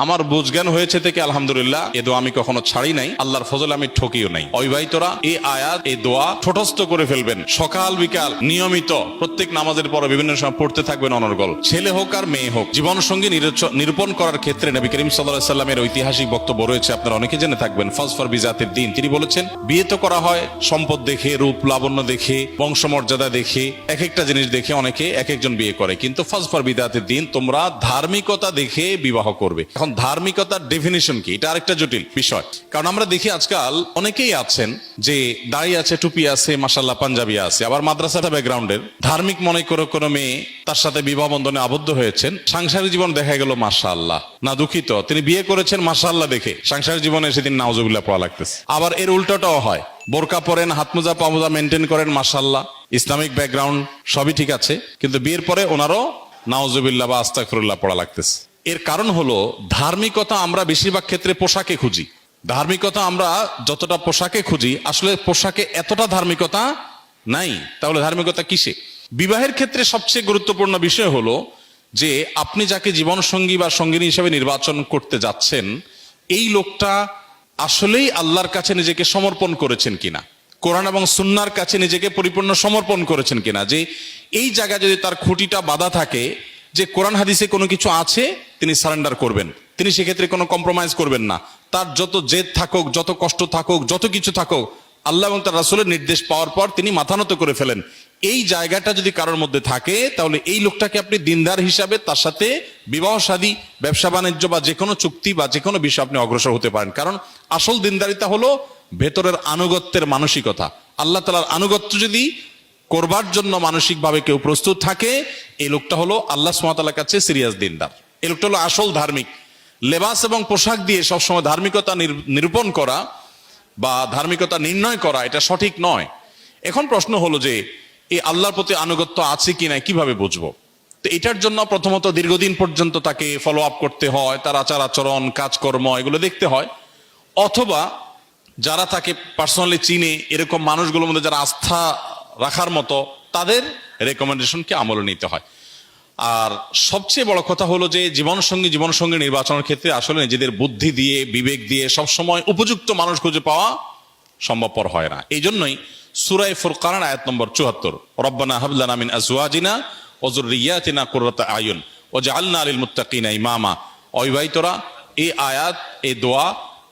আমার বুঝজ্ঞান হয়েছে থেকে আলহামদুলিল্লাহ, এ দোয়া আমি কখনো ছাড়ি নাই, আল্লাহর ফজলে আমি ঠকিও নাই। অবিবাহিতরা এই আয়াত, এই দোয়া ঠোঁটস্থ করে ফেলবেন, সকাল বিকাল নিয়মিত প্রত্যেক নামাজের পরে বিভিন্ন সময় পড়তে থাকবেন অনর্গল। ছেলে হোক আর মেয়ে হোক, জীবন সঙ্গী নিরূপণ করার ক্ষেত্রে নবী করিম সাল্লাল্লাহু আলাইহি সাল্লামের ঐতিহাসিক বক্তব্য রয়েছে, আপনারা অনেকে জেনে থাকবেন। ফাজফার বিজাতির দ্বীন, তিনি বলেছেন বিয়ে তো করা হয় সম্পদ দেখে, রূপ লাবণ্য দেখে, বংশমর্যাদা দেখে, এক একটা জিনিস দেখে অনেকে এক একজন বিয়ে করে, কিন্তু ফাজফার বিজাতির দ্বীন, তোমরা ধার্মিকতা দেখে বিবাহ করবে। এখন ধার্মিকতার ডেফিনিশন কি, এটা আরেকটা জটিল বিষয়। কারণ আমরা দেখি আজকাল অনেকেই আছেন যে দাড়ি আছে, টুপি আছে, মাশাআল্লাহ পাঞ্জাবি আছে, আবার মাদ্রাসাটা ব্যাকগ্রাউন্ডের, ধার্মিক মনে করে কোনো মেয়ে তার সাথে বিবাহ বন্ধনে আবদ্ধ হয়েছেন, সাংসারিক জীবন দেখা গেল মাশাআল্লাহ, না দুঃখিত, তিনি বিয়ে করেছেন মাশাআল্লাহ দেখে, সাংসারিক জীবনে সেদিন নাউজুবিল্লাহ পড়া লাগতেছে। আবার এর উল্টোটাও হয়, বোরকা পরেন, হাত মোজা পা মোজা মেনটেন করেন, মাশাআল্লাহ ইসলামিক ব্যাকগ্রাউন্ড সবই ঠিক আছে, কিন্তু বিয়ের পরে ওনারও নাউজুবিল্লাহ বা আস্তাগফিরুল্লাহ পড়া লাগতেছে। এর কারণ হলো ধার্মিকতা আমরা বেশিরভাগ ক্ষেত্রে পোশাকে খুঁজি। ধার্মিকতা আমরা যতটা পোশাকে খুঁজি, আসলে পোশাকে এতটা ধার্মিকতা নাই। তাহলে ধার্মিকতা কিসে? বিবাহের ক্ষেত্রে সবচেয়ে গুরুত্বপূর্ণ বিষয় হলো যে আপনি যাকে জীবন সঙ্গী বা সঙ্গিনী হিসেবে নির্বাচন করতে যাচ্ছেন, এই লোকটা আসলেই আল্লাহর কাছে নিজেকে সমর্পণ করেছেন কিনা, কোরআন এবং সুন্নাহর কাছে নিজেকে পরিপূর্ণ সমর্পণ করেছেন কিনা। যে এই জায়গায় যদি তার খুঁটিটা বাঁধা থাকে যে কোরআন হাদিসে কোনো কিছু আছে, তিনি সারেন্ডার করবেন, তিনি সেক্ষেত্রে কোনো কম্প্রোমাইজ করবেন না। তার যত জেদ থাকুক, যত কষ্ট থাকুক, যত কিছু থাকুক, আল্লাহ এবং তার রাসূলের নির্দেশ পাওয়ার পর তিনি মাথা নত করে ফেলেন। এই জায়গাটা যদি কারোর মধ্যে থাকে, তাহলে এই লোকটাকে আপনি দিনদার হিসাবে তার সাথে বিবাহ শাদী, ব্যবসা বাণিজ্য বা যে কোনো চুক্তি বা যে কোনো বিষয় আপনি অগ্রসর হতে পারেন। কারণ আসল দিনদারিতা হলো ভেতরের আনুগত্যের মানসিকতা। আল্লাহ তাআলার আনুগত্য যদি করবার জন্য মানসিকভাবে কেউ প্রস্তুত থাকে, এই লোকটা হলো আল্লাহ সুবহানাহু ওয়া তাআলার কাছে সিরিয়াস দিনদার, এই লোকটা হলো আসল ধার্মিক। লেবাস এবং পোশাক দিয়ে সবসময় ধার্মিকতা নিরূপণ করা বা ধার্মিকতা নির্ণয় করা, এটা সঠিক নয়। এখন প্রশ্ন হলো যে এই আল্লাহর প্রতি আনুগত্য আছে কিনা কিভাবে বুঝবো? তো এটার জন্য প্রথমত দীর্ঘদিন পর্যন্ত তাকে ফলো আপ করতে হয়, তার আচার আচরণ, কাজকর্ম এগুলো দেখতে হয়। অথবা যারা তাকে পার্সোনালি চিনে, এরকম মানুষগুলোর মধ্যে যারা আস্থা রাখার মতো, তাদের রেকমেন্ডেশনকে আমলে নিতে হয়। আর সবচেয়ে বড় কথা হলো যে জীবনসঙ্গী নির্বাচনের ক্ষেত্রে আসলে নিজেদের বুদ্ধি দিয়ে, বিবেক দিয়ে সবসময় উপযুক্ত মানুষ খুঁজে পাওয়া সম্ভবপর হয় না। এই জন্যই সূরা ফুরকানের আয়াত নম্বর ৭৪, রব্বানা হাব লানা মিন আজওয়াজিনা ওয়া যুররিয়াতিনা কুররাতা আয়ুন ওয়াজআলনা লিল মুত্তাকিনা ইমামা। অবিবাহিতরা এই আয়াত, এই দোয়া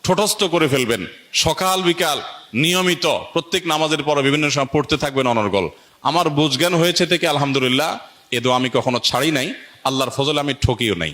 ঠোঁটস্থ করে ফেলবেন, সকাল বিকাল নিয়মিত প্রত্যেক নামাজের পরে বিভিন্ন সময় পড়তে থাকবেন অনর্গল। আমার বুঝজ্ঞান হয়েছে থেকে আলহামদুলিল্লাহ, এ দোয়া আমি কখনো ছাড়ি নাই, আল্লাহর ফজলে আমি ঠকিও নাই।